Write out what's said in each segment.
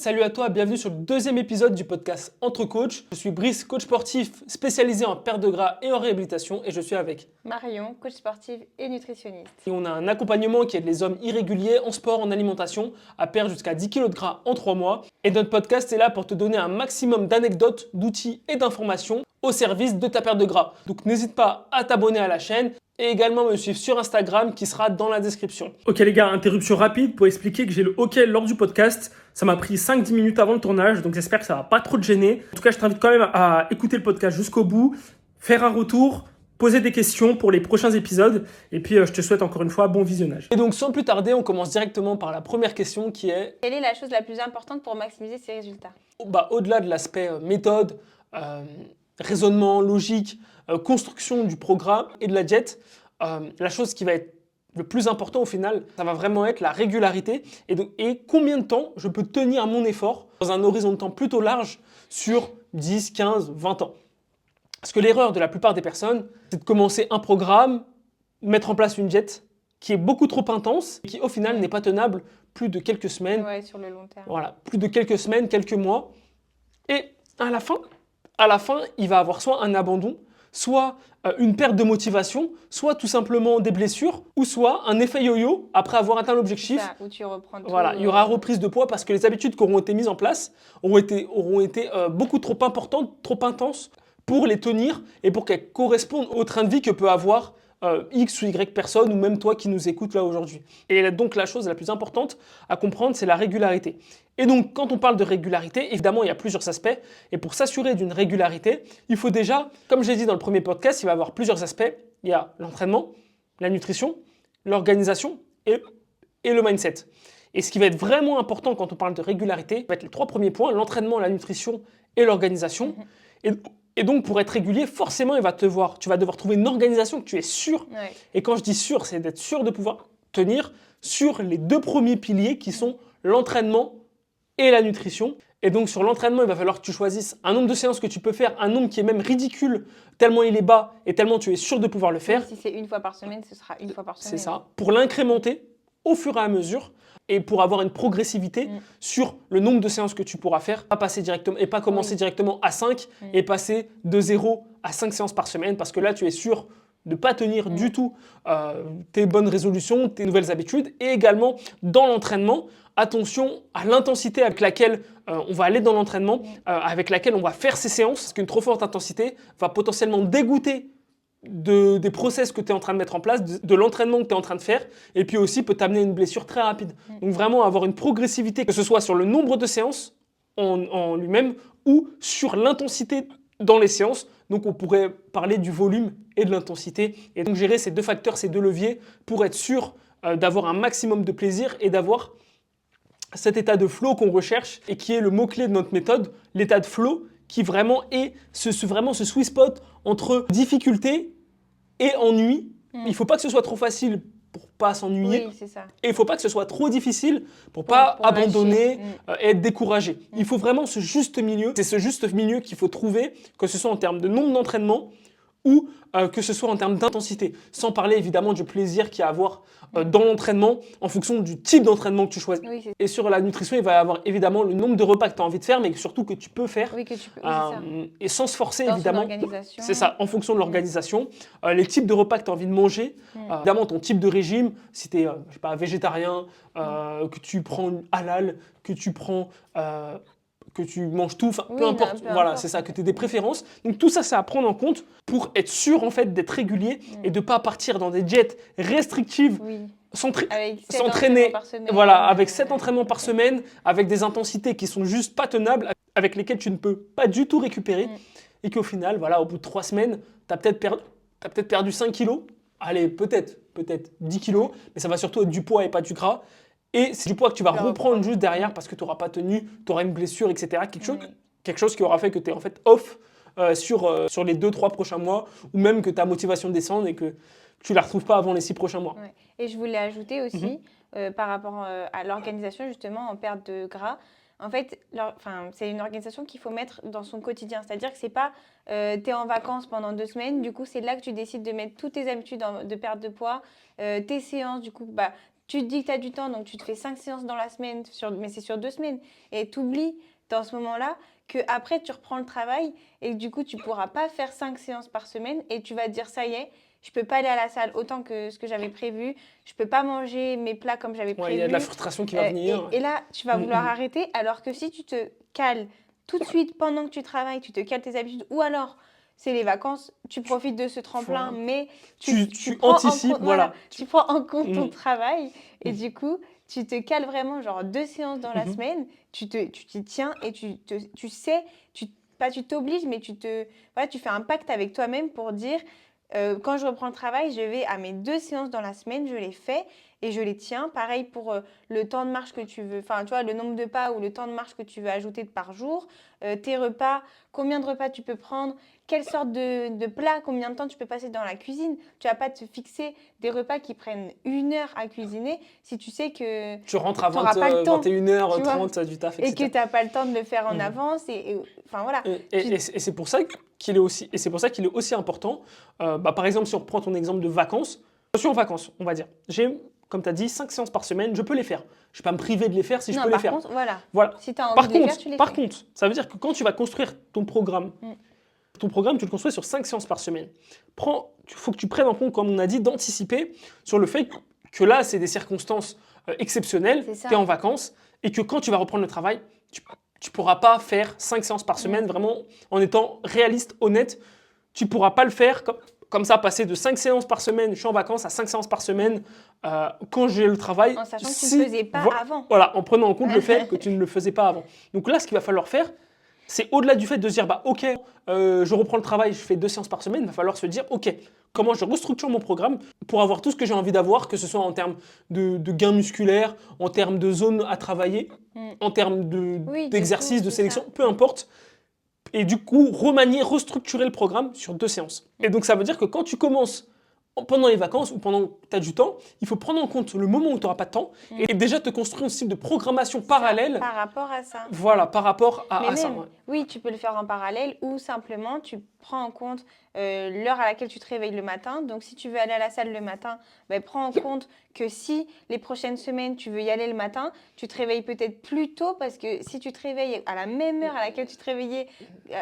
salut à toi, bienvenue sur le deuxième épisode du podcast Entre Coachs. Je suis Brice, coach sportif spécialisé en perte de gras et en réhabilitation et je suis avec Marion, coach sportive et nutritionniste. Et on a un accompagnement qui aide les hommes irréguliers en sport, en alimentation à perdre jusqu'à 10 kg de gras en 3 mois. Et notre podcast est là pour te donner un maximum d'anecdotes, d'outils et d'informations au service de ta perte de gras. Donc n'hésite pas à t'abonner à la chaîne et également me suivre sur Instagram qui sera dans la description. Ok les gars, interruption rapide pour expliquer que j'ai le OK lors du podcast. Ça m'a pris 5-10 minutes avant le tournage, donc j'espère que ça va pas trop te gêner. En tout cas, je t'invite quand même à écouter le podcast jusqu'au bout, faire un retour, poser des questions pour les prochains épisodes. Et puis, je te souhaite encore une fois bon visionnage. Et donc, sans plus tarder, on commence directement par la première question qui est... Quelle est la chose la plus importante pour maximiser ses résultats? Au-delà de l'aspect méthode, raisonnement, logique, construction du programme et de la diète, la chose qui va être le plus important au final, ça va vraiment être la régularité et combien de temps je peux tenir mon effort dans un horizon de temps plutôt large sur 10, 15, 20 ans. Parce que l'erreur de la plupart des personnes, c'est de commencer un programme, mettre en place une diète qui est beaucoup trop intense et qui au final n'est pas tenable plus de quelques semaines. Ouais, sur le long terme. Voilà, plus de quelques semaines, quelques mois. Et à la fin, il va avoir soit un abandon, soit une perte de motivation, soit tout simplement des blessures, ou soit un effet yo-yo après avoir atteint l'objectif. Ça, où tu reprends tout, Voilà, il y aura reprise de poids parce que les habitudes qui auront été mises en place auront été beaucoup trop importantes, trop intenses pour les tenir et pour qu'elles correspondent au train de vie que peut avoir X ou Y personne ou même toi qui nous écoutes là aujourd'hui. Et donc la chose la plus importante à comprendre, c'est la régularité. Et donc quand on parle de régularité, évidemment il y a plusieurs aspects et pour s'assurer d'une régularité, il faut déjà, comme j'ai dit dans le premier podcast, il va y avoir plusieurs aspects. Il y a l'entraînement, la nutrition, l'organisation et le mindset. Et ce qui va être vraiment important quand on parle de régularité, va être les 3 premiers points, l'entraînement, la nutrition et l'organisation. Et donc, pour être régulier, forcément, tu vas devoir trouver une organisation que tu es sûr. Ouais. Et quand je dis sûr, c'est d'être sûr de pouvoir tenir sur les 2 premiers piliers qui sont l'entraînement et la nutrition. Et donc, sur l'entraînement, il va falloir que tu choisisses un nombre de séances que tu peux faire, un nombre qui est même ridicule, tellement il est bas et tellement tu es sûr de pouvoir le faire. Même si c'est une fois par semaine, ce sera une fois par semaine. C'est ça. Pour l'incrémenter au fur et à mesure et pour avoir une progressivité sur le nombre de séances que tu pourras faire, pas passer directement et pas commencer directement à 5 et passer de 0 à 5 séances par semaine parce que là tu es sûr de ne pas tenir du tout tes bonnes résolutions, tes nouvelles habitudes et également dans l'entraînement, attention à l'intensité avec laquelle on va aller dans l'entraînement, avec laquelle on va faire ces séances parce qu'une trop forte intensité va potentiellement dégoûter des process que tu es en train de mettre en place, de l'entraînement que tu es en train de faire, et puis aussi peut t'amener une blessure très rapide. Donc vraiment avoir une progressivité, que ce soit sur le nombre de séances en lui-même, ou sur l'intensité dans les séances. Donc on pourrait parler du volume et de l'intensité, et donc gérer ces 2 facteurs, ces 2 leviers, pour être sûr d'avoir un maximum de plaisir et d'avoir cet état de flow qu'on recherche, et qui est le mot-clé de notre méthode, l'état de flow, qui vraiment est ce sweet spot entre difficulté et ennui. Il ne faut pas que ce soit trop facile pour pas s'ennuyer. Oui, c'est ça. Et il ne faut pas que ce soit trop difficile pour pas abandonner et être découragé. Il faut vraiment ce juste milieu. C'est ce juste milieu qu'il faut trouver, que ce soit en termes de nombre d'entraînements ou que ce soit en termes d'intensité. Sans parler évidemment du plaisir qu'il y a à avoir dans l'entraînement en fonction du type d'entraînement que tu choisis. Oui, et sur la nutrition, il va y avoir évidemment le nombre de repas que tu as envie de faire, mais surtout que tu peux faire. Oui, que tu peux. Oui, c'est ça. Et sans se forcer Dans évidemment. son organisation. C'est ça, en fonction de l'organisation. Les types de repas que tu as envie de manger. Évidemment, ton type de régime, si tu es je sais pas, végétarien, que tu prends halal, que tu prends... que tu manges tout, peu importe, voilà, c'est ça, que tu aies des préférences. Donc tout ça, c'est à prendre en compte pour être sûr en fait d'être régulier et de ne pas partir dans des diètes restrictives, s'entraîner, voilà, avec 7 entraînements par semaine, avec des intensités qui sont juste pas tenables, avec lesquelles tu ne peux pas du tout récupérer, et qu'au final, voilà, au bout de 3 semaines, tu as peut-être perdu 5 kilos, allez, peut-être 10 kilos, mais ça va surtout être du poids et pas du gras. Et c'est du poids que tu vas reprendre juste derrière parce que tu n'auras pas tenu, tu auras une blessure, etc. Quelque chose qui aura fait que tu es en fait off sur les 2-3 prochains mois ou même que ta motivation descende et que tu ne la retrouves pas avant les 6 prochains mois. Ouais. Et je voulais ajouter aussi, par rapport à l'organisation justement en perte de gras, en fait, c'est une organisation qu'il faut mettre dans son quotidien. C'est-à-dire que c'est pas tu es en vacances pendant 2 semaines, du coup c'est là que tu décides de mettre toutes tes habitudes de perte de poids, tes séances, du coup tu te dis que tu as du temps, donc tu te fais 5 séances dans la semaine, mais c'est sur 2 semaines. Et tu oublies dans ce moment-là qu'après, tu reprends le travail et que du coup, tu ne pourras pas faire 5 séances par semaine et tu vas te dire, ça y est, je ne peux pas aller à la salle autant que ce que j'avais prévu, je ne peux pas manger mes plats comme j'avais Ouais, il y a de prévu. la frustration qui va venir. Et là, tu vas vouloir arrêter, alors que si tu te cales tout de suite pendant que tu travailles, tu te cales tes habitudes, ou alors c'est les vacances, tu profites de ce tremplin, Voilà. mais Tu prends en anticipes, compte, voilà. tu prends en compte ton Mhm. travail, et Mhm. du coup, tu te cales vraiment, genre 2 séances dans la Mhm. semaine, tu t'y tiens, et tu sais, pas tu t'obliges, mais voilà, tu fais un pacte avec toi-même pour dire, quand je reprends le travail, je vais à mes 2 séances dans la semaine, je les fais, et je les tiens. Pareil pour le temps de marche que tu veux, enfin, tu vois, le nombre de pas ou le temps de marche que tu veux ajouter par jour, tes repas, combien de repas tu peux prendre, quelle sorte de plat, combien de temps tu peux passer dans la cuisine. Tu vas pas te fixer des repas qui prennent 1 heure à cuisiner si tu sais que Tu rentres à tu n'auras pas le temps, tu vois, 21h30 du taf, et que etc. tu n'as pas le temps de le faire en Mhm. avance. Enfin, voilà. Et c'est pour ça qu'il est aussi, et c'est pour ça qu'il est aussi important. Par exemple, si on reprend ton exemple de vacances, je suis en vacances, on va dire. J'ai, comme tu as dit, 5 séances par semaine, je peux les faire. Je ne vais pas me priver de les faire si je Non, peux les par faire. contre, voilà. Voilà. Si tu as envie de les faire, tu les Par fais. contre, ça veut dire que quand tu vas construire ton programme, tu le construis sur 5 séances par semaine. Il faut que tu prennes en compte, comme on a dit, d'anticiper sur le fait que là, c'est des circonstances exceptionnelles, C'est ça. tu es en vacances, et que quand tu vas reprendre le travail, tu ne pourras pas faire 5 séances par semaine, vraiment en étant réaliste, honnête. Tu ne pourras pas le faire comme ça, passer de 5 séances par semaine, je suis en vacances, à 5 séances par semaine quand j'ai le travail. En sachant que tu ne le faisais pas avant. Voilà, en prenant en compte le fait que tu ne le faisais pas avant. Donc là, ce qu'il va falloir faire, c'est au-delà du fait de se dire, bah ok, je reprends le travail, je fais 2 séances par semaine, il va falloir se dire, ok, comment je restructure mon programme pour avoir tout ce que j'ai envie d'avoir, que ce soit en termes de gains musculaires, en termes de zones à travailler, en termes Oui, d'exercices, tout, de c'est sélection, ça. peu importe. Et du coup, remanier, restructurer le programme sur 2 séances. Et donc, ça veut dire que quand tu commences pendant les vacances ou pendant que tu as du temps, il faut prendre en compte le moment où tu n'auras pas de temps et déjà te construire un style de programmation parallèle. Par rapport à ça. Voilà, par rapport Mais à ça. même, Ouais. oui, tu peux le faire en parallèle ou simplement tu prends en compte l'heure à laquelle tu te réveilles le matin. Donc, si tu veux aller à la salle le matin, ben, prends en compte que si les prochaines semaines tu veux y aller le matin, tu te réveilles peut-être plus tôt parce que si tu te réveilles à la même heure à laquelle tu te réveillais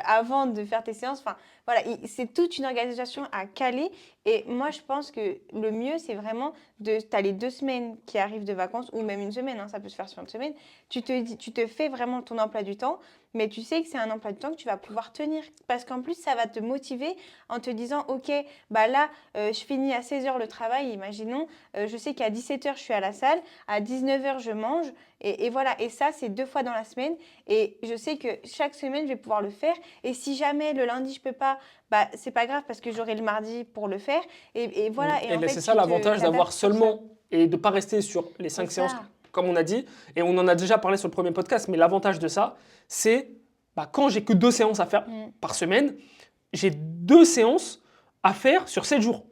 avant de faire tes séances, enfin, voilà, c'est toute une organisation à caler. Et moi, je pense que le mieux, c'est vraiment tu as les 2 semaines qui arrivent de vacances ou même 1 semaine, hein, ça peut se faire sur 1 semaine. Tu te fais vraiment ton emploi du temps, mais tu sais que c'est un emploi du temps que tu vas pouvoir tenir. Parce qu'en plus, ça va te motiver en te disant, OK, bah là, je finis à 16h le travail, imaginons, je sais qu'à 17h, je suis à la salle, à 19h, je mange, et voilà. Et ça, c'est 2 fois dans la semaine, et je sais que chaque semaine, je vais pouvoir le faire. Et si jamais le lundi, je peux pas, bah, c'est pas grave parce que j'aurai le mardi pour le faire. Et voilà. Et en fait, c'est ça l'avantage d'avoir seulement, et de ne pas rester sur les 5 séances, comme on a dit, et on en a déjà parlé sur le premier podcast, mais l'avantage de ça, c'est quand j'ai que 2 séances à faire par semaine, j'ai 2 séances à faire sur 7 jours.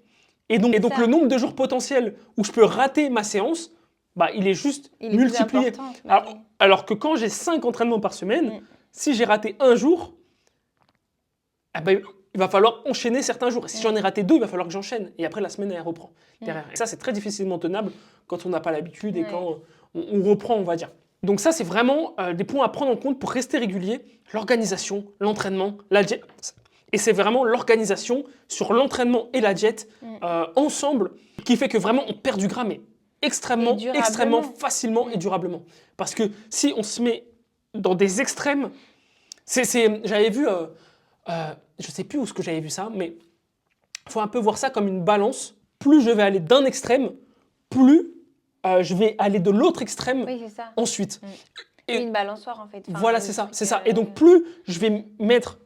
Et donc le nombre de jours potentiels où je peux rater ma séance, il est juste multiplié. Alors que quand j'ai 5 entraînements par semaine, si j'ai raté un jour, il va falloir enchaîner certains jours. Et si j'en ai raté 2, il va falloir que j'enchaîne. Et après, la semaine, elle reprend derrière. Et ça, c'est très difficilement tenable quand on n'a pas l'habitude et quand on reprend, on va dire. Donc ça, c'est vraiment des points à prendre en compte pour rester régulier. L'organisation, l'entraînement, la diète. Et c'est vraiment l'organisation sur l'entraînement et la diète ensemble qui fait que vraiment on perd du gras, mais extrêmement facilement et durablement. Parce que si on se met dans des extrêmes, j'avais vu, je ne sais plus où ce que j'avais vu ça, mais il faut un peu voir ça comme une balance. Plus je vais aller d'un extrême, plus je vais aller de l'autre extrême ensuite. Et une balançoire en fait. Voilà, c'est ça. Et donc plus je vais mettre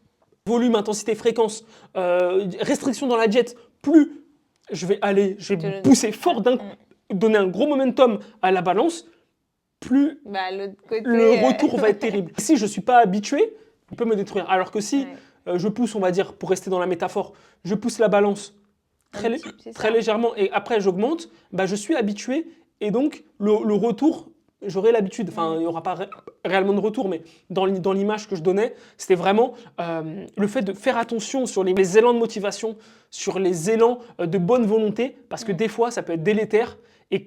volume, intensité, fréquence, restriction dans la diète, plus je vais pousser fort donner un gros momentum à la balance, plus le retour va être terrible. Si je ne suis pas habitué, il peut me détruire. Alors que si je pousse, on va dire, pour rester dans la métaphore, je pousse la balance très légèrement et après j'augmente, je suis habitué et donc le retour, j'aurai l'habitude. Enfin, il n'y aura pas réellement de retour, mais dans l'image que je donnais, c'était vraiment le fait de faire attention sur les élans de motivation, sur les élans de bonne volonté, parce que des fois, ça peut être délétère Et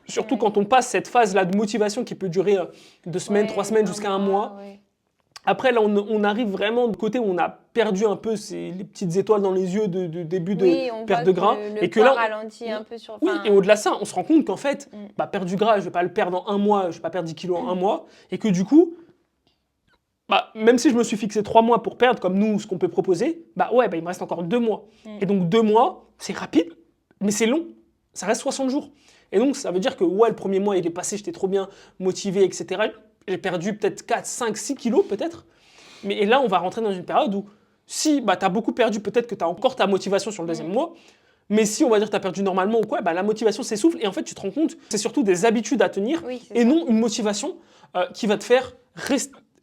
surtout quand on passe cette phase-là de motivation qui peut durer 2 semaines, 3 semaines, jusqu'à un mois, après, là, on arrive vraiment du côté où on a perdu un peu les petites étoiles dans les yeux de début de perte de gras. Et que là, ralentit un peu sur... Oui, et au-delà de ça, on se rend compte qu'en fait, perdre du gras, je ne vais pas le perdre en un mois, je ne vais pas perdre 10 kilos en un mois. Et que du coup, même si je me suis fixé 3 mois pour perdre, comme nous, ce qu'on peut proposer, il me reste encore 2 mois. Et donc 2 mois, c'est rapide, mais c'est long. Ça reste 60 jours. Et donc, ça veut dire que le premier mois, il est passé, j'étais trop bien motivé, etc. J'ai perdu peut-être 4, 5, 6 kilos peut-être. Et là, on va rentrer dans une période où si tu as beaucoup perdu, peut-être que tu as encore ta motivation sur le deuxième mois. Mais si on va dire que tu as perdu normalement ou quoi, la motivation s'essouffle. Et en fait, tu te rends compte, c'est surtout des habitudes à tenir et non une motivation qui va te faire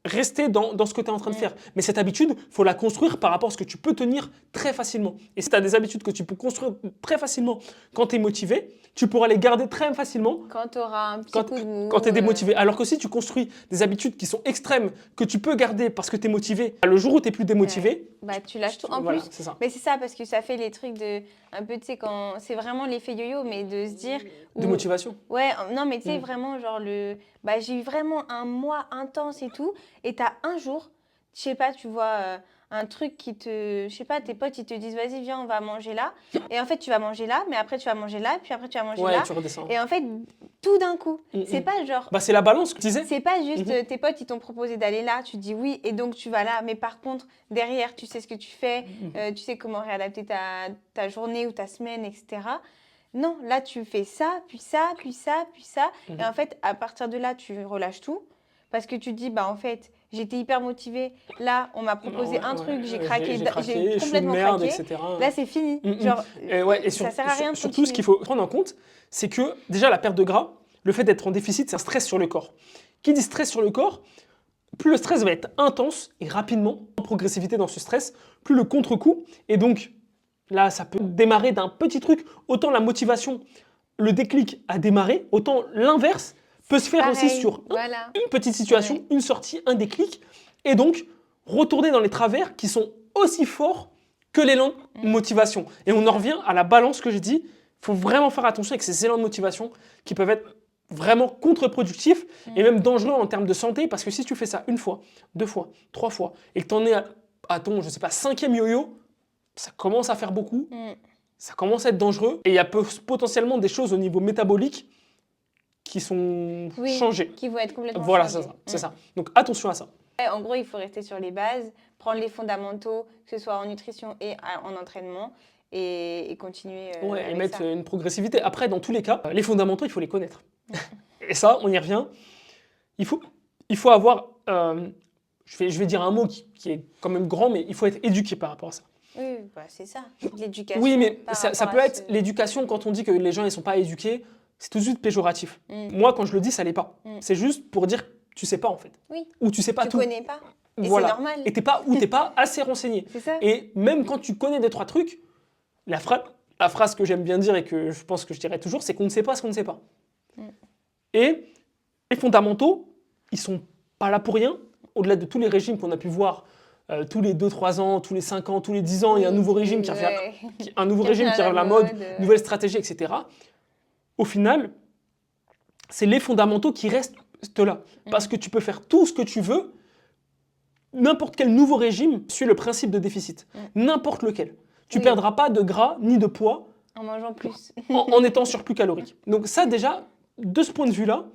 rester dans ce que tu es en train de faire. Mais cette habitude, il faut la construire par rapport à ce que tu peux tenir très facilement. Et si tu as des habitudes que tu peux construire très facilement quand tu es motivé, tu pourras les garder très facilement quand tu auras un petit coup de mou. Quand tu es démotivé. Alors que si tu construis des habitudes qui sont extrêmes, que tu peux garder parce que tu es motivé, le jour où tu n'es plus démotivé, tu lâches tout. En plus, c'est ça. Mais c'est ça, parce que ça fait les trucs de... Un peu, tu sais, quand... C'est vraiment l'effet yo-yo, mais de se dire... De motivation. Ouais, non, mais tu sais, vraiment, genre, j'ai eu vraiment un mois intense et tout, et tu as un jour, je sais pas, tu vois... un truc qui te... Je sais pas, tes potes, ils te disent, vas-y, viens, on va manger là. Et en fait, tu vas manger là, mais après, tu vas manger là, puis après, tu vas manger là. Tu redescends. Et en fait, tout d'un coup. C'est pas genre... c'est la balance que tu disais. C'est pas juste tes potes, ils t'ont proposé d'aller là, tu dis oui, et donc tu vas là. Mais par contre, derrière, tu sais ce que tu fais, tu sais comment réadapter ta journée ou ta semaine, etc. Non, là, tu fais ça, puis ça, puis ça, puis ça. Et en fait, à partir de là, tu relâches tout. Parce que tu te dis, en fait... J'étais hyper motivée. Là, on m'a proposé un truc, j'ai craqué, j'ai complètement merde, craqué. etc. Là, c'est fini. Genre, ça sert à rien de surtout, ce qu'il faut prendre en compte, c'est que déjà, la perte de gras, le fait d'être en déficit, c'est un stress sur le corps. Qui dit stress sur le corps, plus le stress va être intense et rapidement, en progressivité dans ce stress, plus le contre-coup. Et donc, là, ça peut démarrer d'un petit truc. Autant la motivation, le déclic a démarré, autant l'inverse peut se faire aussi sur une petite situation, une sortie, un déclic, et donc retourner dans les travers qui sont aussi forts que l'élan de motivation. Et on en revient à la balance que j'ai dit, il faut vraiment faire attention avec ces élans de motivation qui peuvent être vraiment contre-productifs et même dangereux en termes de santé, parce que si tu fais ça 1 fois, 2 fois, 3 fois, et que tu en es à ton, 5e yo-yo, ça commence à faire beaucoup, ça commence à être dangereux, et il y a potentiellement des choses au niveau métabolique qui sont changés. Qui vont être complètement changés. C'est ça. Donc attention à ça. En gros, il faut rester sur les bases, prendre les fondamentaux, que ce soit en nutrition et en entraînement, et continuer et mettre une progressivité. Après, dans tous les cas, les fondamentaux, il faut les connaître. Et ça, on y revient. Il faut avoir... je vais dire un mot qui est quand même grand, mais il faut être éduqué par rapport à ça. Oui, c'est ça. L'éducation. Oui, mais ça peut être l'éducation quand on dit que les gens ne sont pas éduqués. C'est tout de suite péjoratif. Moi, quand je le dis, ça l'est pas. C'est juste pour dire tu sais pas en fait. Oui. Ou tu sais pas tout. Tu connais pas. Et c'est normal. Et t'es pas assez renseigné. C'est ça. Et même quand tu connais 2-3 trucs, la phrase que j'aime bien dire et que je pense que je dirais toujours, c'est qu'on ne sait pas ce qu'on ne sait pas. Et les fondamentaux, ils sont pas là pour rien. Au-delà de tous les régimes qu'on a pu voir tous les 2-3 ans, tous les 5 ans, tous les 10 ans, il y a un nouveau régime qui revient, un nouveau régime qui revient à la mode, nouvelle stratégie, etc. Au final, c'est les fondamentaux qui restent là. Parce que tu peux faire tout ce que tu veux, n'importe quel nouveau régime suit le principe de déficit. N'importe lequel. Tu ne perdras pas de gras ni de poids en mangeant plus. en étant surplus calorique. Donc ça déjà, de ce point de vue-là,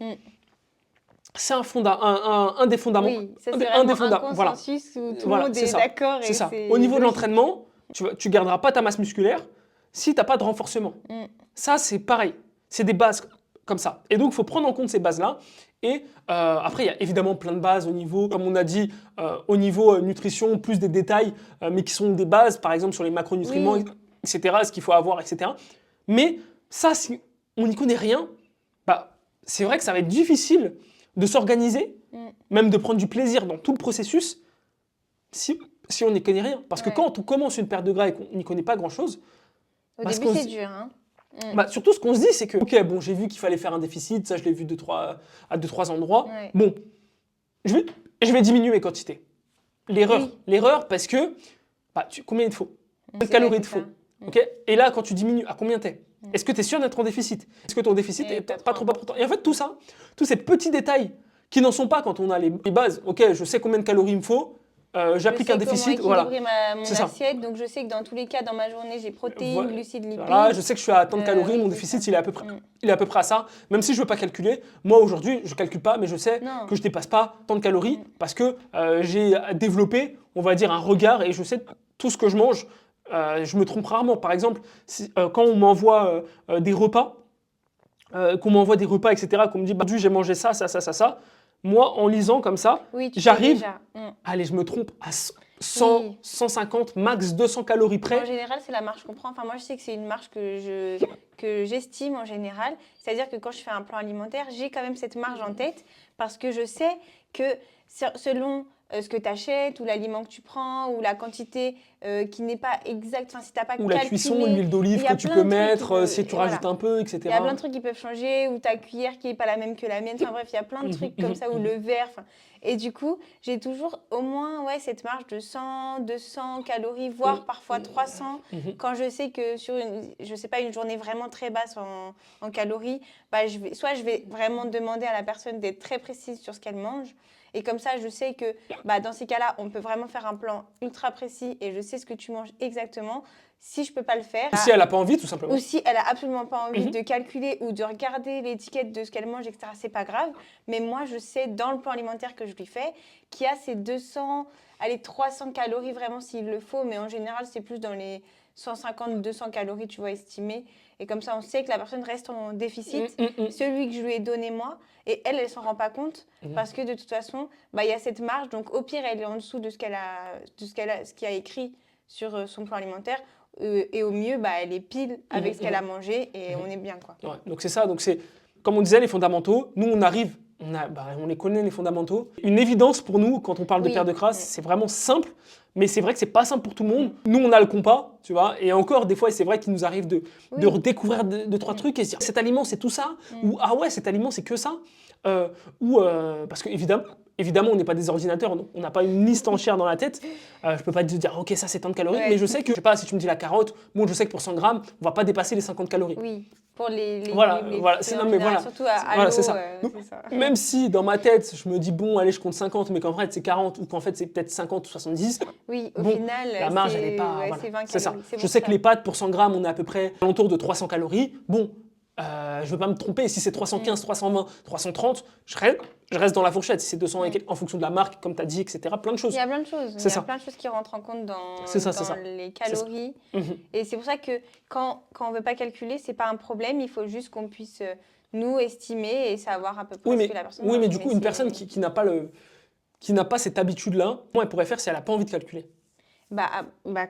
c'est un des fondamentaux. Oui, ça c'est un consensus où tout le monde est d'accord. C'est ça. Au niveau de l'entraînement, tu ne garderas pas ta masse musculaire si tu n'as pas de renforcement. Ça, c'est pareil. C'est des bases comme ça. Et donc, il faut prendre en compte ces bases-là. Et après, il y a évidemment plein de bases au niveau, comme on a dit, au niveau nutrition, plus des détails, mais qui sont des bases, par exemple, sur les macronutriments, etc., ce qu'il faut avoir, etc. Mais ça, si on n'y connaît rien, c'est vrai que ça va être difficile de s'organiser, même de prendre du plaisir dans tout le processus, si on n'y connaît rien. Parce que quand on commence une perte de gras et qu'on n'y connaît pas grand-chose... Au début, c'est dur, hein. Surtout, ce qu'on se dit, c'est que, ok, bon, j'ai vu qu'il fallait faire un déficit, ça, je l'ai vu à 2-3 endroits. Bon, je vais diminuer mes quantités. L'erreur, parce que, combien il te faut? Combien de calories il te faut? Et là, quand tu diminues, à combien t'es? Est-ce que tu es sûr d'être en déficit? Est-ce que ton déficit Et est pas pas trop trop important? Et en fait, tout ça, tous ces petits détails qui n'en sont pas quand on a les bases, ok, je sais combien de calories il me faut, j'applique un déficit, comment voilà, équilibrer mon c'est ça. assiette, donc je sais que dans tous les cas, dans ma journée, j'ai protéines, Voilà. glucides, Voilà, lipides. je sais que je suis à tant de calories, Oui, mon c'est déficit ça. il est à peu près à ça. Même si je ne veux pas calculer, moi aujourd'hui, je ne calcule pas, mais je sais Non. que je ne dépasse pas tant de calories parce que j'ai développé, on va dire, un regard et je sais tout ce que je mange. Je me trompe rarement. Par exemple, quand on m'envoie des repas, etc., qu'on me dit, bah, aujourd'hui j'ai mangé ça, ça, ça, ça, ça. Moi, en lisant comme ça, Oui, tu sais j'arrive, déjà. allez, je me trompe à 100, Oui. 150, max 200 calories En près. général, c'est la marge qu'on prend. Enfin, moi, je sais que c'est une marge que j'estime en général. C'est-à-dire que quand je fais un plan alimentaire, j'ai quand même cette marge en tête parce que je sais que selon ce que tu achètes ou l'aliment que tu prends ou la quantité qui n'est pas exacte, enfin, si tu n'as pas Ou la cuisson, calculé, l'huile d'olive il y a que tu plein peux de trucs qui mettre, peuvent- si tu et rajoutes voilà. un peu, Il y a etc. plein de trucs qui peuvent changer, ou ta cuillère qui n'est pas la même que la mienne. Enfin bref, il y a plein de trucs comme ça, ou le verre. Enfin, et du coup, j'ai toujours au moins cette marge de 100, 200 calories, voire parfois 300. Quand je sais que sur je sais pas, une journée vraiment très basse en calories, bah, soit je vais vraiment demander à la personne d'être très précise sur ce qu'elle mange. Et comme ça, je sais que bah, dans ces cas-là, on peut vraiment faire un plan ultra précis et je sais ce que tu manges exactement. Si je peux pas le faire, Si elle n'a pas envie, tout simplement. ou si elle a absolument pas envie de calculer ou de regarder l'étiquette de ce qu'elle mange, etc., c'est pas grave. Mais moi, je sais dans le plan alimentaire que je lui fais qu'il y a ces 200, allez, 300 calories vraiment s'il le faut. Mais en général, c'est plus dans les 150, 200 calories, tu vois, estimées. Et comme ça, on sait que la personne reste en déficit, celui que je lui ai donné moi. Et elle s'en rend pas compte parce que de toute façon, bah, il y a cette marge. Donc au pire, elle est en dessous de ce qu'elle a, ce qu'il y a écrit sur son plan alimentaire. Et au mieux, bah, elle est pile avec ce qu'elle a mangé et on est bien, quoi. Ouais, donc c'est ça. Donc c'est, comme on disait, les fondamentaux. Nous, on arrive, on les connaît, les fondamentaux. Une évidence pour nous, quand on parle de Oui. perte de crasse, c'est vraiment simple. Mais c'est vrai que c'est pas simple pour tout le monde. Nous, on a le compas, tu vois. Et encore, des fois, c'est vrai qu'il nous arrive de redécouvrir deux, trois trucs et se dire, cet aliment, c'est tout ça. Ou, ah ouais, cet aliment, c'est que ça. Parce que évidemment, on n'est pas des ordinateurs, on n'a pas une liste entière dans la tête. Je peux pas te dire, ok, ça c'est tant de calories, Ouais. mais je sais que, je sais pas, si tu me dis la carotte, bon, je sais que pour 100 grammes, on va pas dépasser les 50 calories. Oui, pour les Voilà, légumes, les voilà, fruits c'est- en non, mais général, voilà. surtout à Voilà, l'eau, c'est ça. Donc, c'est ça. Même si dans ma tête, je me dis, bon, allez, je compte 50, mais qu'en fait c'est 40, ou qu'en fait c'est peut-être 50 ou 70, Oui, au bon, final, la marge, c'est elle n'est pas. ouais, Voilà, c'est 20 c'est ça. calories. C'est Je pour sais que ça. les pâtes, pour 100 grammes, on est à peu près alentour de 300 calories. Bon, je ne veux pas me tromper. Si c'est 315, 320, 330, je reste dans la fourchette. Si c'est 200 et quelques, en fonction de la marque, comme tu as dit, etc. Plein de choses. Il y a plein de choses. C'est Il y a ça. plein de choses qui rentrent en compte dans C'est ça. les calories. Mhm. Et c'est pour ça que quand on ne veut pas calculer, ce n'est pas un problème. Il faut juste qu'on puisse nous estimer et savoir à peu près ce que la personne Oui, mange. mais du coup, une c'est- personne qui n'a pas cette habitude-là, comment elle pourrait faire si elle n'a pas envie de calculer?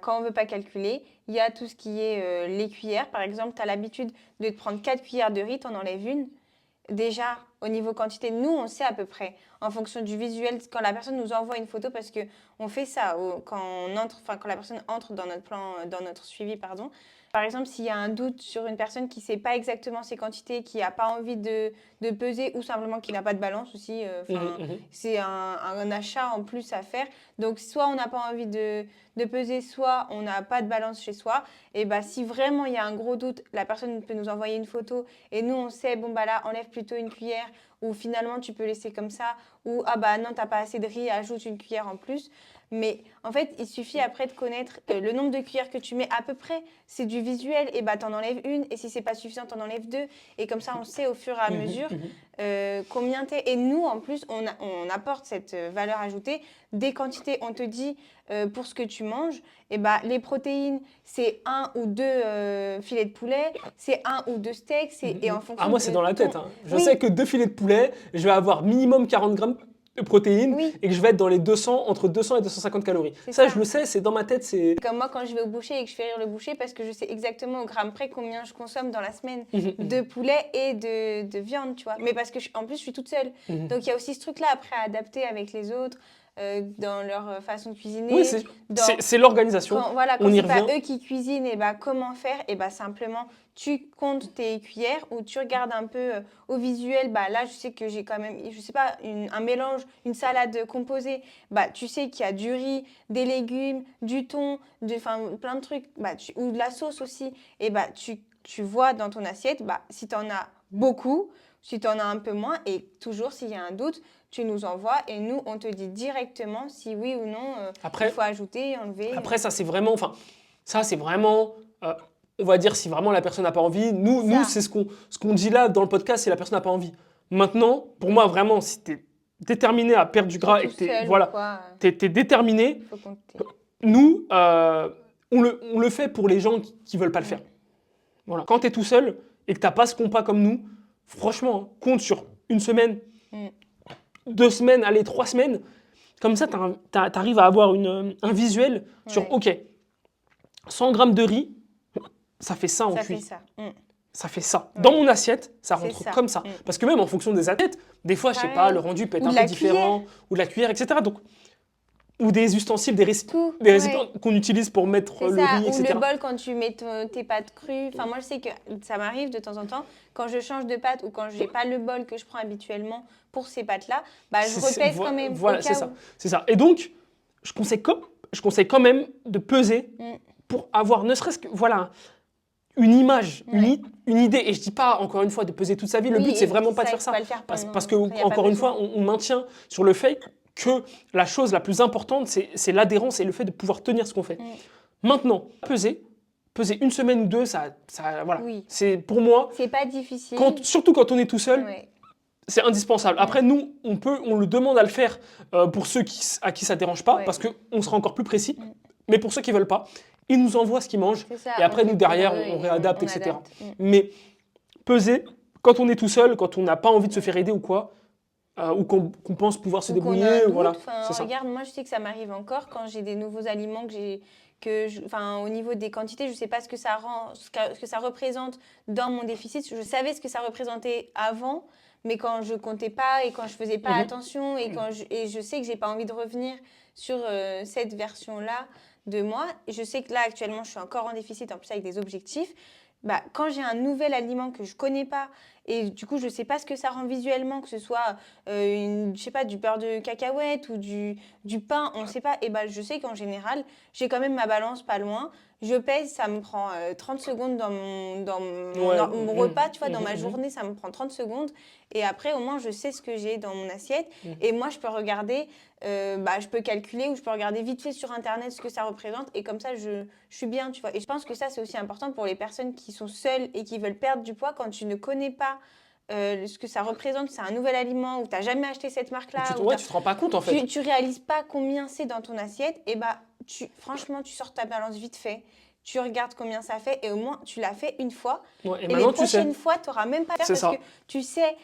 Quand on ne veut pas calculer, il y a tout ce qui est les cuillères. Par exemple, tu as l'habitude de te prendre 4 cuillères de riz, tu en enlèves une. Déjà, au niveau quantité, nous, on sait à peu près, en fonction du visuel, quand la personne nous envoie une photo, parce qu'on fait ça quand la personne entre dans notre plan, dans notre suivi, pardon. Par exemple, s'il y a un doute sur une personne qui ne sait pas exactement ses quantités, qui n'a pas envie de peser ou simplement qui n'a pas de balance aussi, c'est un achat en plus à faire. Donc, soit on n'a pas envie de peser, soit on n'a pas de balance chez soi. Et si vraiment il y a un gros doute, la personne peut nous envoyer une photo et nous, on sait, là, enlève plutôt une cuillère ou finalement, tu peux laisser comme ça ou non, tu n'as pas assez de riz, ajoute une cuillère en plus. Mais en fait, il suffit après de connaître le nombre de cuillères que tu mets à peu près. C'est du visuel, et tu en enlèves une. Et si c'est pas suffisant, tu en enlèves deux. Et comme ça, on sait au fur et à mesure combien t'es. Et nous, en plus, on apporte cette valeur ajoutée. Des quantités, on te dit pour ce que tu manges. Et les protéines, c'est 1 ou 2 filets de poulet. C'est 1 ou 2 steaks. Et en fonction moi, c'est dans la tête. Hein. Je Oui. sais que 2 filets de poulet, je vais avoir minimum 40 grammes de protéines et que je vais être dans les 200, entre 200 et 250 calories. Ça, je le sais, c'est dans ma tête. C'est comme moi quand je vais au boucher et que je fais rire le boucher parce que je sais exactement au gramme près combien je consomme dans la semaine de poulet et de viande, tu vois. Mais parce que en plus, je suis toute seule. Donc, il y a aussi ce truc-là après à adapter avec les autres. Dans leur façon de cuisiner. Oui, c'est l'organisation. Quand on y c'est pas revient. eux qui cuisinent, comment faire? Simplement, tu comptes tes cuillères ou tu regardes un peu au visuel. Là, je sais que j'ai quand même, je sais pas, un mélange, une salade composée. Tu sais qu'il y a du riz, des légumes, du thon, plein de trucs. Ou de la sauce aussi. Et tu tu vois dans ton assiette, si tu en as beaucoup, si tu en as un peu moins, et toujours s'il y a un doute, tu nous envoies et nous, on te dit directement si oui ou non il faut ajouter, enlever. Après, ça, c'est vraiment, on va dire si vraiment la personne n'a pas envie. Nous c'est ce qu'on dit là dans le podcast, c'est la personne n'a pas envie. Maintenant, pour moi, vraiment, si tu es déterminé à perdre du gras et que tu es déterminé, nous, on le fait pour les gens qui ne veulent pas le faire. Voilà. Quand tu es tout seul et que tu n'as pas ce compas comme nous, franchement, compte sur une semaine, 2 semaines, allez, 3 semaines. Comme ça, tu arrives à avoir un visuel sur, OK, 100 grammes de riz, ça fait ça en cuit. Ça fait ça. Dans mon assiette, ça rentre comme ça. Parce que même en fonction des assiettes, des fois, je sais pas, le rendu peut être un peu différent, ou de la cuillère, etc. Donc, ou des ustensiles, des récipients qu'on utilise pour mettre le riz, etc. Ou le bol quand tu mets tes pâtes crues. Enfin, moi, je sais que ça m'arrive de temps en temps, quand je change de pâte ou quand je n'ai pas le bol que je prends habituellement pour ces pâtes-là, je repèse quand même. Voilà, c'est ça. Et donc, je conseille quand même de peser pour avoir ne serait-ce que une image, une idée. Et je dis pas, encore une fois, de peser toute sa vie. Le but, c'est vraiment pas de faire ça. Parce que, encore une fois, on maintient sur le fait que la chose la plus importante, c'est l'adhérence et le fait de pouvoir tenir ce qu'on fait. Maintenant, peser une semaine ou 2, voilà. C'est pour moi. C'est pas difficile. Surtout quand on est tout seul. C'est indispensable. Après, nous, on le demande à le faire pour ceux à qui ça ne dérange pas, parce qu'on sera encore plus précis. Mais pour ceux qui ne veulent pas, ils nous envoient ce qu'ils mangent. Et après, nous, derrière, on réadapte, etc. Mais peser, quand on est tout seul, quand on n'a pas envie de se faire aider ou quoi, ou qu'on pense pouvoir se débrouiller. Regarde, moi, je sais que ça m'arrive encore quand j'ai des nouveaux aliments au niveau des quantités, je ne sais pas ce que ça représente dans mon déficit. Je savais ce que ça représentait avant, mais quand je comptais pas et quand je faisais pas attention et je sais que j'ai pas envie de revenir sur cette version-là de moi. Je sais que là, actuellement, je suis encore en déficit, en plus avec des objectifs. Quand j'ai un nouvel aliment que je connais pas et du coup, je sais pas ce que ça rend visuellement, que ce soit je sais pas, du beurre de cacahuète ou du pain, on sait pas. Et je sais qu'en général, j'ai quand même ma balance pas loin. Je pèse, ça me prend 30 secondes dans mon repas, tu vois, dans ma journée, ça me prend 30 secondes. Et après, au moins, je sais ce que j'ai dans mon assiette. Et moi, je peux regarder, je peux calculer ou je peux regarder vite fait sur Internet ce que ça représente. Et comme ça, je suis bien, tu vois. Et je pense que ça, c'est aussi important pour les personnes qui sont seules et qui veulent perdre du poids quand tu ne connais pas ce que ça représente, c'est un nouvel aliment ou tu n'as jamais acheté cette marque-là. Tu te rends pas compte, en fait. Tu réalises pas combien c'est dans ton assiette. Et franchement, tu sors ta balance vite fait. Tu regardes combien ça fait et au moins, tu l'as fait une fois. Et les prochaines fois, tu n'auras même pas à faire parce que tu sais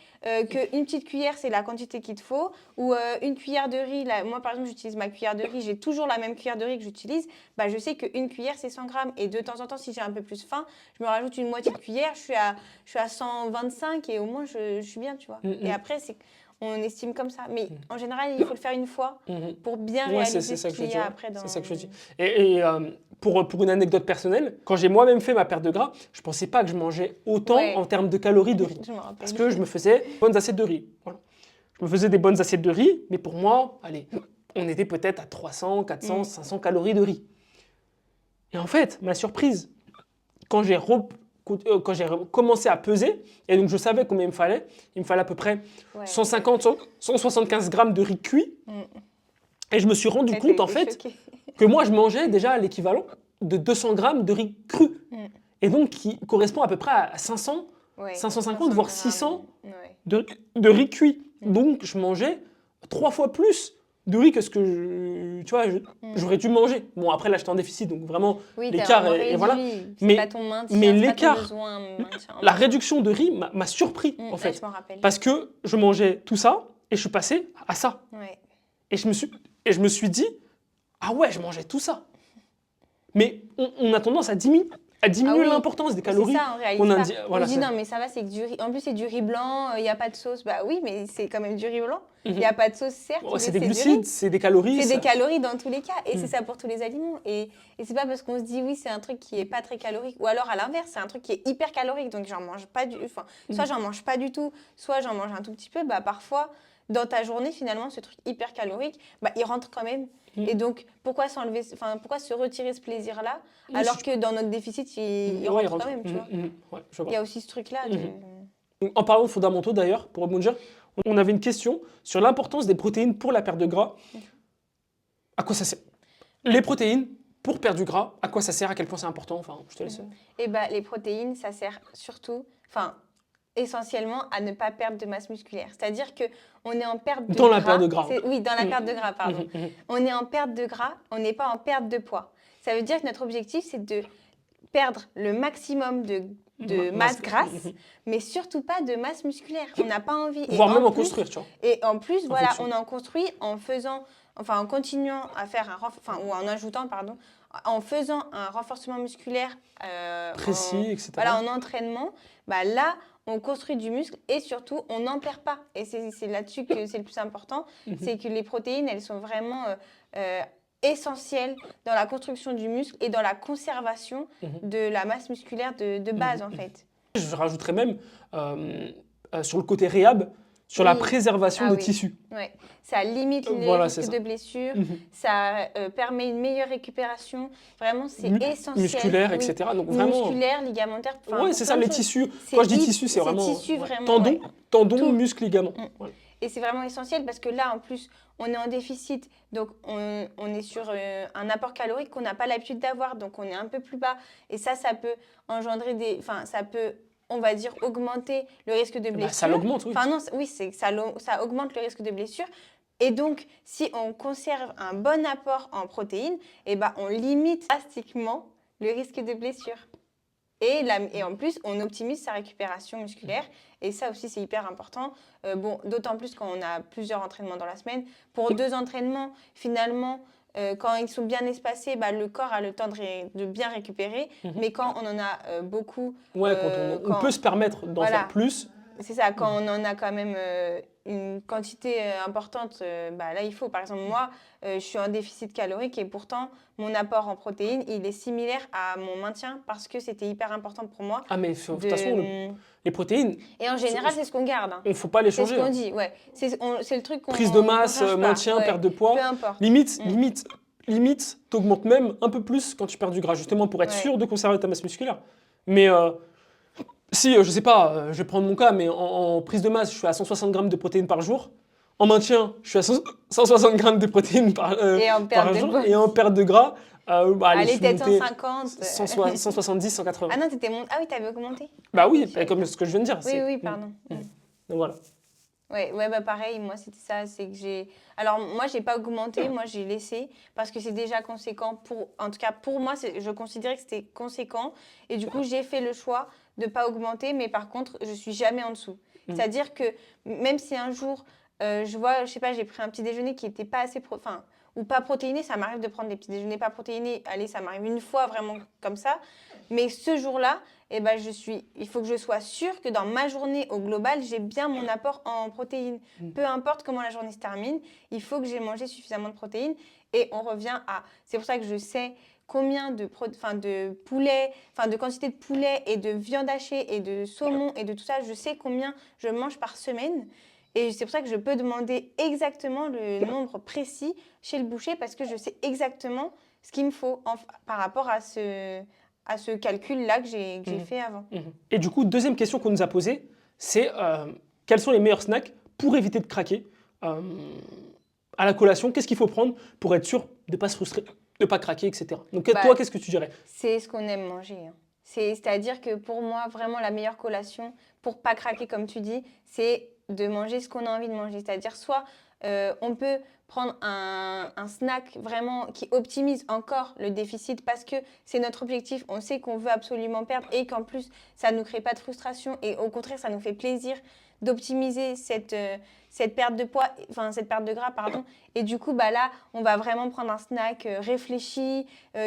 qu'une petite cuillère, c'est la quantité qu'il te faut. Ou une cuillère de riz. Moi, par exemple, j'utilise ma cuillère de riz. J'ai toujours la même cuillère de riz que j'utilise. Je sais qu'une cuillère, c'est 100 grammes. Et de temps en temps, si j'ai un peu plus faim, je me rajoute une moitié de cuillère. Je suis à 125 et au moins, je suis bien, tu vois. Et après, on estime comme ça. Mais en général, il faut le faire une fois pour bien réaliser ce qu'il y a après. C'est ça que je dis. Et pour une anecdote personnelle, quand j'ai moi-même fait ma perte de gras, je ne pensais pas que je mangeais autant en termes de calories de riz. Parce que je me faisais des bonnes assiettes de riz. Voilà. Je me faisais des bonnes assiettes de riz, mais pour moi, allez, on était peut-être à 300, 400, 500 calories de riz. Et en fait, ma surprise, quand j'ai commencé à peser, et donc je savais combien il me fallait à peu près 150, 175 grammes de riz cuit. Et je me suis rendu compte, en fait, que moi, je mangeais déjà l'équivalent de 200 grammes de riz cru. Et donc, qui correspond à peu près à 500, 550, voire 600 de riz cuit. Donc, je mangeais 3 fois plus de riz que ce que j'aurais dû manger. Bon, après, là, j'étais en déficit, donc vraiment, l'écart est voilà. Mais l'écart, la réduction de riz m'a surpris, en fait. Parce que je mangeais tout ça et je suis passé à ça. Et je me suis dit, ah ouais, je mangeais tout ça. Mais on a tendance à diminuer l'importance des calories. C'est ça, on réalise pas. On dit non, mais ça va, c'est que du riz. En plus, c'est du riz blanc, il n'y a pas de sauce. Oui, mais c'est quand même du riz blanc. Il n'y a pas de sauce, certes. C'est des glucides, c'est des calories. C'est des calories dans tous les cas. Et c'est ça pour tous les aliments. Et c'est pas parce qu'on se dit oui, c'est un truc qui n'est pas très calorique. Ou alors, à l'inverse, c'est un truc qui est hyper calorique. Donc, j'en mange pas soit j'en mange pas du tout, soit j'en mange un tout petit peu. Parfois, dans ta journée, finalement, ce truc hyper calorique, bah, il rentre quand même. Et donc, pourquoi se retirer ce plaisir-là, alors que dans notre déficit, il Ouais, rentre quand même, tu vois. Ouais, je vois. Il y a aussi ce truc-là de... Donc, en parlant de fondamentaux d'ailleurs, pour rebondir, on avait une question sur l'importance des protéines pour la perte de gras. À quoi ça sert? Les protéines pour perdre du gras, à quoi ça sert? À quel point c'est important? Enfin, je te laisse. Et bah, les protéines, ça sert surtout, essentiellement à ne pas perdre de masse musculaire. C'est-à-dire que on est en perte de Dans gras. la perte de gras. Oui, dans la perte de gras, pardon. On est en perte de gras, on n'est pas en perte de poids. Ça veut dire que notre objectif, c'est de perdre le maximum de masse grasse, mais surtout pas de masse musculaire. On n'a pas envie. Voire même en construire, tu vois. Et en plus, voilà, fonction. on en construit en continuant à faire ou en ajoutant, pardon, en faisant un renforcement musculaire précis, etc. Voilà, en entraînement, bah là, on construit du muscle et surtout, on n'en perd pas. Et c'est là-dessus que c'est le plus important, c'est que les protéines, elles sont vraiment essentielles dans la construction du muscle et dans la conservation de la masse musculaire de base, en fait. Je rajouterais même sur le côté réhab, sur la préservation des tissus. Ouais. Ça limite les risques de blessures, ça permet une meilleure récupération. Vraiment, c'est essentiel. Musculaire, etc. Donc, vraiment, musculaire, ligamentaire. Ouais, c'est ça, les tissus. Quand je dis tissus, c'est vraiment tendons, muscles, ligaments. Voilà. Et c'est vraiment essentiel parce que là, en plus, on est en déficit. Donc, on est sur un apport calorique qu'on n'a pas l'habitude d'avoir. Donc, on est un peu plus bas. Et ça peut engendrer ça peut, on va dire, augmenter le risque de blessure. Ça l'augmente, oui. Ça augmente le risque de blessure. Et donc, si on conserve un bon apport en protéines, on limite drastiquement le risque de blessure. Et en plus, on optimise sa récupération musculaire. Et ça aussi, c'est hyper important. D'autant plus quand on a plusieurs entraînements dans la semaine. Pour 2 entraînements, finalement, quand ils sont bien espacés, le corps a le temps de bien récupérer. Mais quand on en a beaucoup... quand on peut se permettre d'en faire plus. C'est ça, quand on en a quand même une quantité importante, là, il faut. Par exemple, moi, je suis en déficit calorique et pourtant, mon apport en protéines, il est similaire à mon maintien parce que c'était hyper important pour moi. Ah, mais de toute façon, les protéines... Et en général, c'est ce qu'on garde. Il ne faut pas les changer. C'est ce qu'on dit, ouais. C'est le truc qu'on... Prise de masse, maintien, perte de poids. Peu importe. Limite, t'augmentes même un peu plus quand tu perds du gras, justement pour être sûr de conserver ta masse musculaire. Mais... si, je sais pas, je vais prendre mon cas, mais en prise de masse, je suis à 160 grammes de protéines par jour. En maintien, je suis à 160 grammes de protéines par jour. Et en perte de gras, allez, peut-être 150. 170, 180. Ah non, t'étais monté. Ah oui, t'avais augmenté. Bah oui, comme ce que je viens de dire. Oui, pardon. Donc voilà. Ouais, pareil, moi c'était ça, c'est que Alors moi j'ai pas augmenté, moi j'ai laissé parce que c'est déjà conséquent en tout cas pour moi, je considérais que c'était conséquent et du coup j'ai fait le choix de pas augmenter, mais par contre je suis jamais en dessous. C'est-à-dire que même si un jour je sais pas, j'ai pris un petit déjeuner qui était pas assez ou pas protéiné, ça m'arrive de prendre des petits déjeuners pas protéinés, allez, ça m'arrive une fois vraiment comme ça, mais ce jour-là, il faut que je sois sûre que dans ma journée au global, j'ai bien mon apport en protéines. Peu importe comment la journée se termine, il faut que j'ai mangé suffisamment de protéines. Et on revient c'est pour ça que je sais combien de poulet, de quantité de poulet et de viande hachée et de saumon et de tout ça, je sais combien je mange par semaine. Et c'est pour ça que je peux demander exactement le nombre précis chez le boucher parce que je sais exactement ce qu'il me faut par rapport à ce calcul-là que j'ai fait avant. Et du coup, deuxième question qu'on nous a posée, c'est quels sont les meilleurs snacks pour éviter de craquer à la collation? Qu'est-ce qu'il faut prendre pour être sûr de ne pas se frustrer, de ne pas craquer, etc. Donc toi, qu'est-ce que tu dirais? C'est ce qu'on aime manger. C'est-à-dire que pour moi, vraiment, la meilleure collation pour pas craquer, comme tu dis, c'est de manger ce qu'on a envie de manger. C'est-à-dire soit on peut prendre un snack vraiment qui optimise encore le déficit parce que c'est notre objectif, on sait qu'on veut absolument perdre et qu'en plus, ça ne nous crée pas de frustration et au contraire, ça nous fait plaisir d'optimiser cette perte de poids, cette perte de gras, pardon. Et du coup, là, on va vraiment prendre un snack réfléchi,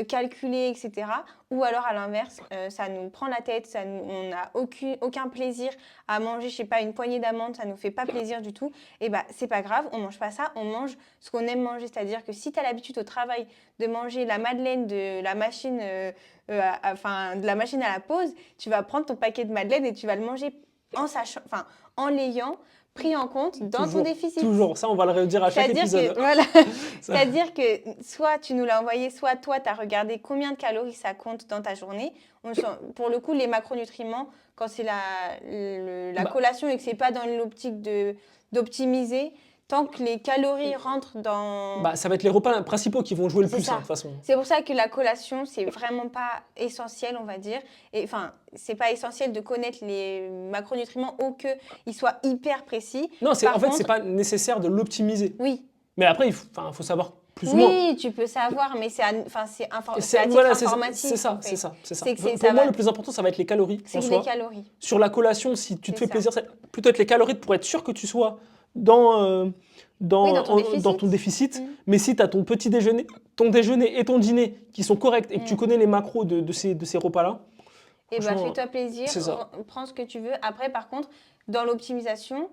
calculé, etc. Ou alors, à l'inverse, ça nous prend la tête, on n'a aucun plaisir à manger, je sais pas, une poignée d'amandes, ça nous fait pas plaisir du tout. Et c'est pas grave, on mange pas ça, on mange ce qu'on aime manger. C'est-à-dire que si tu as l'habitude au travail de manger la madeleine de la machine, de la machine à la pause, tu vas prendre ton paquet de madeleine et tu vas le manger en l'ayant pris en compte dans ton déficit. Toujours, ça on va le redire à chaque épisode. Voilà. C'est-à-dire que soit tu nous l'as envoyé, soit toi tu as regardé combien de calories ça compte dans ta journée. Pour le coup, les macronutriments, quand c'est la collation et que c'est pas dans l'optique d'optimiser, tant que les calories rentrent dans... ça va être les repas principaux qui vont jouer le plus, de toute façon. C'est pour ça que la collation, c'est vraiment pas essentiel, on va dire. Et enfin, c'est pas essentiel de connaître les macronutriments ou qu'ils soient hyper précis. Non, en fait, c'est pas nécessaire de l'optimiser. Oui. Mais après, il faut savoir plus ou moins. Oui, tu peux savoir, mais c'est à titre informatif. C'est ça. Pour moi, le plus important, ça va être les calories. C'est les calories. Sur la collation, si tu te fais plaisir, plutôt être les calories pour être sûr que tu sois dans ton déficit. Mais si tu as ton petit déjeuner, ton déjeuner et ton dîner qui sont corrects et que tu connais les macros de ces repas-là, et fais-toi plaisir, prends ce que tu veux. Après, par contre, dans l'optimisation,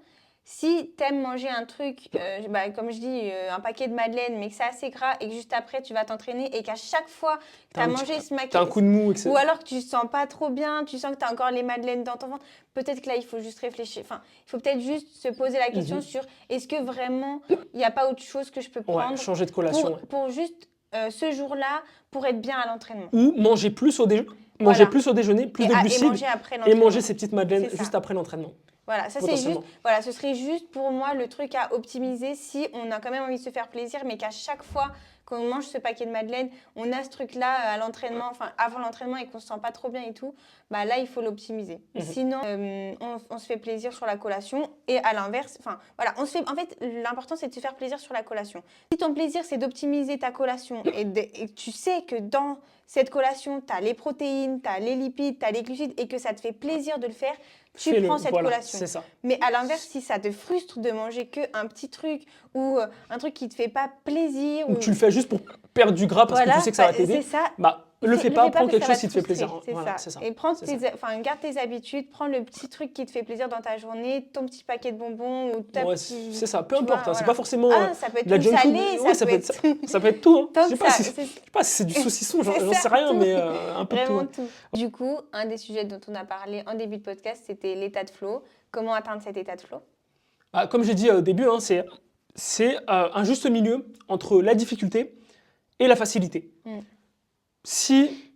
si tu aimes manger un truc, comme je dis, un paquet de madeleine, mais que c'est assez gras et que juste après tu vas t'entraîner et qu'à chaque fois que tu as mangé ce paquet, tu as un coup de mou, etc. Ou alors que tu ne sens pas trop bien, tu sens que tu as encore les madeleines dans ton ventre, peut-être que là il faut juste réfléchir. Enfin, il faut peut-être juste se poser la question sur est-ce que vraiment il n'y a pas autre chose que je peux prendre changer de collation pour juste ce jour-là pour être bien à l'entraînement. Ou manger plus au déjeuner, plus de glucides et manger ces petites madeleines juste après l'entraînement. Voilà, ça c'est juste. Voilà, ce serait juste pour moi le truc à optimiser si on a quand même envie de se faire plaisir, mais qu'à chaque fois qu'on mange ce paquet de madeleine, on a ce truc-là à l'entraînement, enfin avant l'entraînement et qu'on se sent pas trop bien et tout, là il faut l'optimiser. Sinon, on se fait plaisir sur la collation et à l'inverse, en fait l'important c'est de se faire plaisir sur la collation. Si ton plaisir c'est d'optimiser ta collation et que tu sais que dans cette collation, tu as les protéines, tu as les lipides, tu as les glucides et que ça te fait plaisir de le faire, tu prends cette collation. C'est ça. Mais à l'inverse, si ça te frustre de manger qu'un petit truc ou un truc qui ne te fait pas plaisir... Ou tu le fais juste pour perdre du gras parce que tu sais que ça va t'aider, le fais pas, prends quelque chose qui te fait plaisir. C'est ça. Et garde tes habitudes, prends le petit truc qui te fait plaisir dans ta journée, ton petit paquet de bonbons ou ta petite... C'est ça, peu importe. C'est pas forcément ça peut être tout salé, ça peut être tout. Je sais pas si c'est du saucisson, j'en sais rien, mais un peu vraiment tout. Du coup, un des sujets dont on a parlé en début de podcast, c'était l'état de flow. Comment atteindre cet état de flow? Comme j'ai dit au début, c'est un juste milieu entre la difficulté et la facilité. Si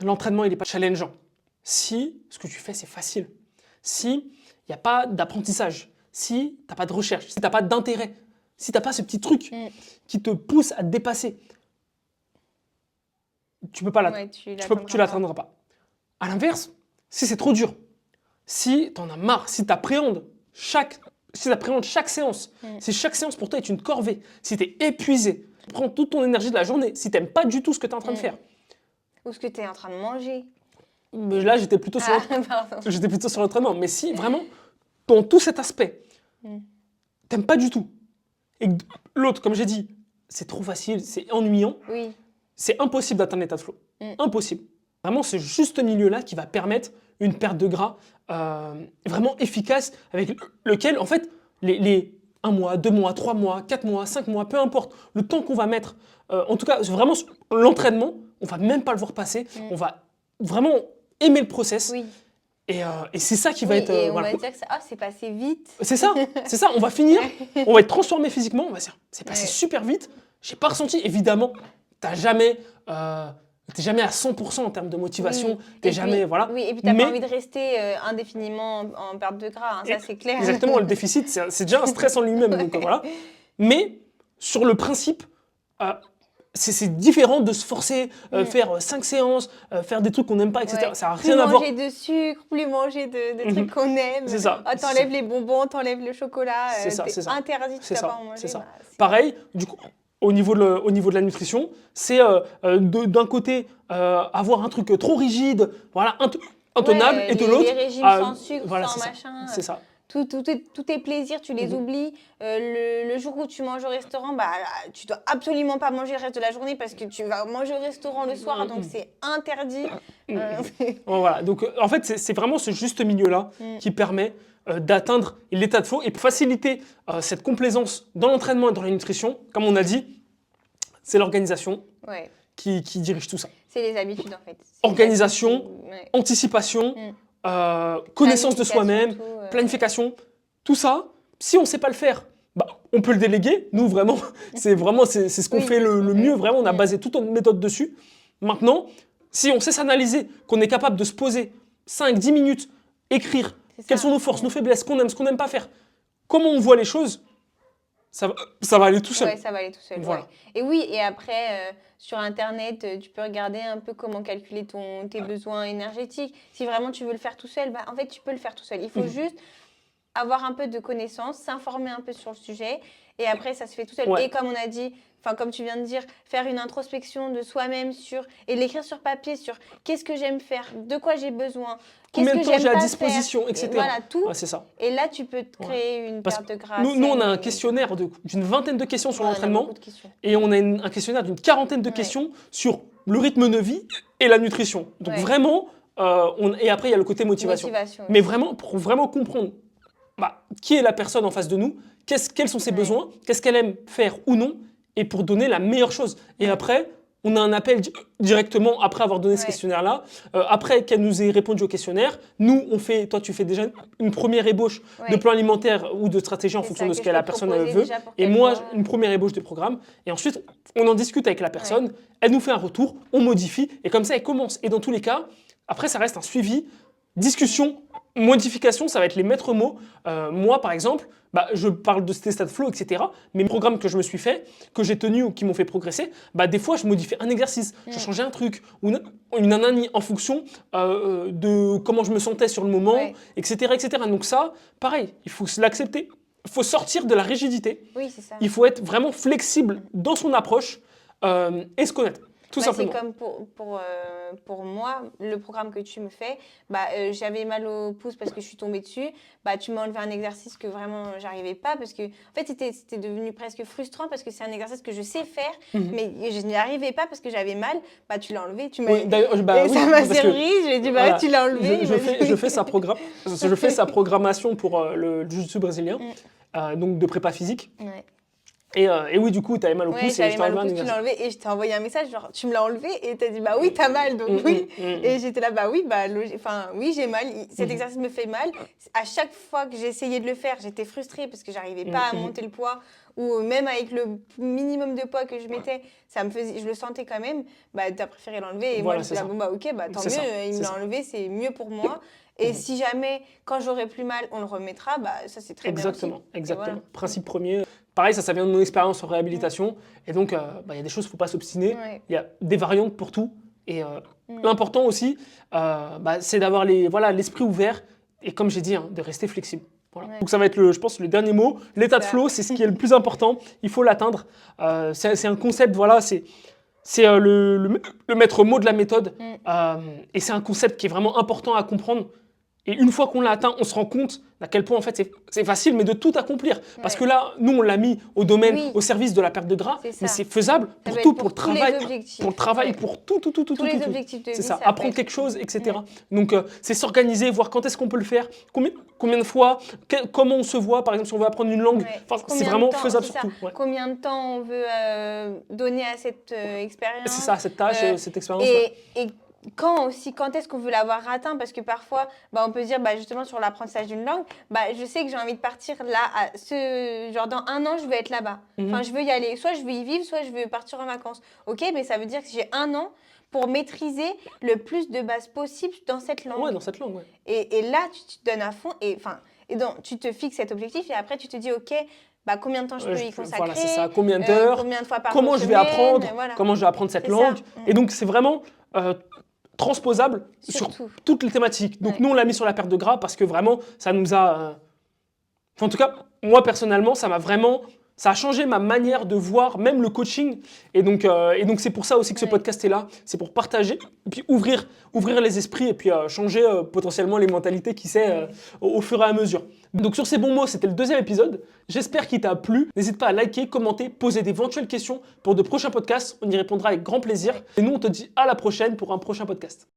l'entraînement n'est pas challengeant, si ce que tu fais c'est facile, si il n'y a pas d'apprentissage, si tu n'as pas de recherche, si tu n'as pas d'intérêt, si tu n'as pas ce petit truc qui te pousse à te dépasser, tu peux pas tu l'atteindras pas. À l'inverse, si c'est trop dur, si tu en as marre, si tu appréhendes chaque séance, si chaque séance pour toi est une corvée, si tu es épuisé, tu prends toute ton énergie de la journée, si tu n'aimes pas du tout ce que tu es en train de faire. Ou ce que tu es en train de manger. Mais là, j'étais plutôt sur l'entraînement. Mais si, vraiment, dans tout cet aspect, t'aimes pas du tout, et l'autre, comme j'ai dit, c'est trop facile, c'est ennuyant, c'est impossible d'atteindre l'état de flow. Impossible. Vraiment, ce juste milieu-là qui va permettre une perte de gras vraiment efficace, avec lequel, en fait, les 1 mois, 2 mois, 3 mois, 4 mois, 5 mois, peu importe, le temps qu'on va mettre, en tout cas, vraiment, l'entraînement, on va même pas le voir passer, on va vraiment aimer le process. Et c'est ça qui va être... Et on va dire que c'est passé vite. C'est ça, on va finir, on va être transformé physiquement, on va dire, c'est passé super vite, j'ai pas ressenti, évidemment, t'es jamais à 100% en termes de motivation, t'es jamais, voilà. Oui, et puis t'as pas envie de rester indéfiniment en perte de gras, ça c'est clair. Exactement, le déficit, c'est déjà un stress en lui-même, donc voilà. Mais sur le principe, c'est différent de se forcer, faire 5 séances, faire des trucs qu'on n'aime pas, etc. Ça n'a rien à voir. Plus manger de sucre, plus manger de trucs qu'on aime. C'est ça. T'enlèves les bonbons, t'enlèves le chocolat. C'est ça. Interdit, tu ne dois pas en manger. C'est ça. Pareil, du coup, au niveau de la nutrition, c'est d'un côté avoir un truc trop rigide, voilà, intenable, et de l'autre... Les régimes sans sucre, sans machin. C'est ça. Tous tes plaisirs, tu les oublies. Le jour où tu manges au restaurant, tu dois absolument pas manger le reste de la journée parce que tu vas manger au restaurant le soir, donc c'est interdit. Voilà, donc en fait, c'est vraiment ce juste milieu-là qui permet d'atteindre l'état de flow et pour faciliter cette complaisance dans l'entraînement et dans la nutrition. Comme on a dit, c'est l'organisation qui dirige tout ça. C'est les habitudes en fait. Organisation, anticipation, connaissance de soi-même, planification, tout ça, Si on ne sait pas le faire, on peut le déléguer. Nous, vraiment, c'est ce qu'on fait le mieux. Vraiment, on a basé toute notre méthode dessus. Maintenant, si on sait s'analyser, qu'on est capable de se poser 5-10 minutes, écrire quelles sont nos forces, nos faiblesses, ce qu'on n'aime pas faire, comment on voit les choses, ça va aller tout seul. Ouais, ça va aller tout seul. Voilà. Ouais. Et oui, et après, sur Internet, tu peux regarder un peu comment calculer tes besoins énergétiques. Si vraiment tu veux le faire tout seul, en fait, tu peux le faire tout seul. Il faut juste avoir un peu de connaissances, s'informer un peu sur le sujet. Et après, ça se fait tout seul. Ouais. Et comme on a dit, comme tu viens de dire, faire une introspection de soi-même et l'écrire sur papier sur qu'est-ce que j'aime faire, de quoi j'ai besoin, combien de temps j'ai à pas disposition, faire. etc. Et voilà, tout. Ouais, c'est ça. Et là, tu peux te créer une perte de grâce. Nous, on a un questionnaire d'une 20aine de questions sur l'entraînement. Et on a un questionnaire d'une 40aine de questions sur le rythme de vie et la nutrition. Donc vraiment, et après, il y a le côté motivation. Mais vraiment, pour vraiment comprendre qui est la personne en face de nous, quels sont ses besoins, qu'est-ce qu'elle aime faire ou non, et pour donner la meilleure chose. Et après, on a un appel directement après avoir donné ce questionnaire-là. Après qu'elle nous ait répondu au questionnaire, nous, toi, tu fais déjà une première ébauche de plan alimentaire ou de stratégie en fonction de ce que la personne veut. Et moi, une première ébauche de programme. Et ensuite, on en discute avec la personne. Elle nous fait un retour, on modifie. Et comme ça, elle commence. Et dans tous les cas, après, ça reste un suivi, discussion, modification, ça va être les maîtres mots. Moi, par exemple, je parle de stat flow, etc. Mais mes programmes que je me suis fait, que j'ai tenus ou qui m'ont fait progresser, des fois, je modifiais un exercice, je changeais un truc, ou une ananie en fonction de comment je me sentais sur le moment, etc., etc. Donc ça, pareil, il faut l'accepter. Il faut sortir de la rigidité. Oui, c'est ça. Il faut être vraiment flexible dans son approche et se connaître. Tout simplement. C'est comme pour moi, le programme que tu me fais, j'avais mal au pouce parce que je suis tombée dessus. Tu m'as enlevé un exercice que vraiment j'arrivais pas parce que en fait c'était devenu presque frustrant parce que c'est un exercice que je sais faire, mais je n'y arrivais pas parce que j'avais mal. Tu l'as enlevé, tu m'as. Oui, ça m'a servi. Je lui ai dit tu l'as enlevé. Je fais sa programmation pour le jiu-jitsu brésilien, donc de prépa physique. Ouais. Et oui, du coup, tu avais mal au pouce et je t'ai enlevé un exercice. Tu l'as enlevé et je t'ai envoyé un message, genre, tu me l'as enlevé et tu as dit, oui, t'as mal, donc oui. Et j'étais là, oui, j'ai mal, cet exercice me fait mal. À chaque fois que j'essayais de le faire, j'étais frustrée parce que j'arrivais pas à monter le poids ou même avec le minimum de poids que je mettais, je le sentais quand même. Tu as préféré l'enlever et moi, j'étais là, ok, tant mieux, il me l'a enlevé, c'est mieux pour moi. Et si jamais, quand j'aurai plus mal, on le remettra, ça c'est très bien aussi. Exactement. Voilà. Principe premier. Pareil, ça vient de mon expérience en réhabilitation. Et donc, il y a des choses, il ne faut pas s'obstiner. Il y a des variantes pour tout. Et l'important aussi, c'est d'avoir l'esprit ouvert. Et comme j'ai dit, de rester flexible. Voilà. Donc ça va être, je pense, le dernier mot. L'état de flow, c'est ce qui est le plus important. Il faut l'atteindre. C'est un concept, c'est le maître mot de la méthode. Et c'est un concept qui est vraiment important à comprendre. Et une fois qu'on l'a atteint, on se rend compte à quel point en fait c'est facile, mais de tout accomplir. Parce que là, nous, on l'a mis au domaine, au service de la perte de gras, mais c'est faisable pour tout, pour le travail, pour tout. Tous les objectifs de vie. C'est ça, apprendre quelque chose, etc. Donc, c'est s'organiser, voir quand est-ce qu'on peut le faire, combien de fois, comment on se voit, par exemple, si on veut apprendre une langue. C'est vraiment faisable sur tout. Combien de temps on veut donner à cette expérience. C'est ça, cette tâche, cette expérience. Et quand est-ce qu'on veut l'avoir atteint? Parce que parfois, on peut dire justement sur l'apprentissage d'une langue, je sais que j'ai envie de partir là, genre dans 1 an, je veux être là-bas. Enfin, je veux y aller. Soit je veux y vivre, soit je veux partir en vacances. Ok, mais ça veut dire que j'ai 1 an pour maîtriser le plus de bases possible dans cette langue. Ouais, dans cette langue, ouais. Et là, tu te donnes à fond et donc tu te fixes cet objectif et après tu te dis, ok, combien de temps je peux y consacrer? Voilà, c'est ça. Combien d'heures? Combien de fois par comment semaine, je vais apprendre? Comment je vais apprendre cette langue? Et donc, c'est vraiment transposable sur toutes les thématiques. Donc, nous, on l'a mis sur la perte de gras parce que vraiment, ça nous a... en tout cas, moi, personnellement, ça a changé ma manière de voir même le coaching. Et donc c'est pour ça aussi que ce podcast est là. C'est pour partager et puis ouvrir les esprits et puis changer potentiellement les mentalités, qui sait, au fur et à mesure. Donc sur ces bons mots, c'était le 2e épisode. J'espère qu'il t'a plu. N'hésite pas à liker, commenter, poser d'éventuelles questions pour de prochains podcasts. On y répondra avec grand plaisir. Et nous, on te dit à la prochaine pour un prochain podcast.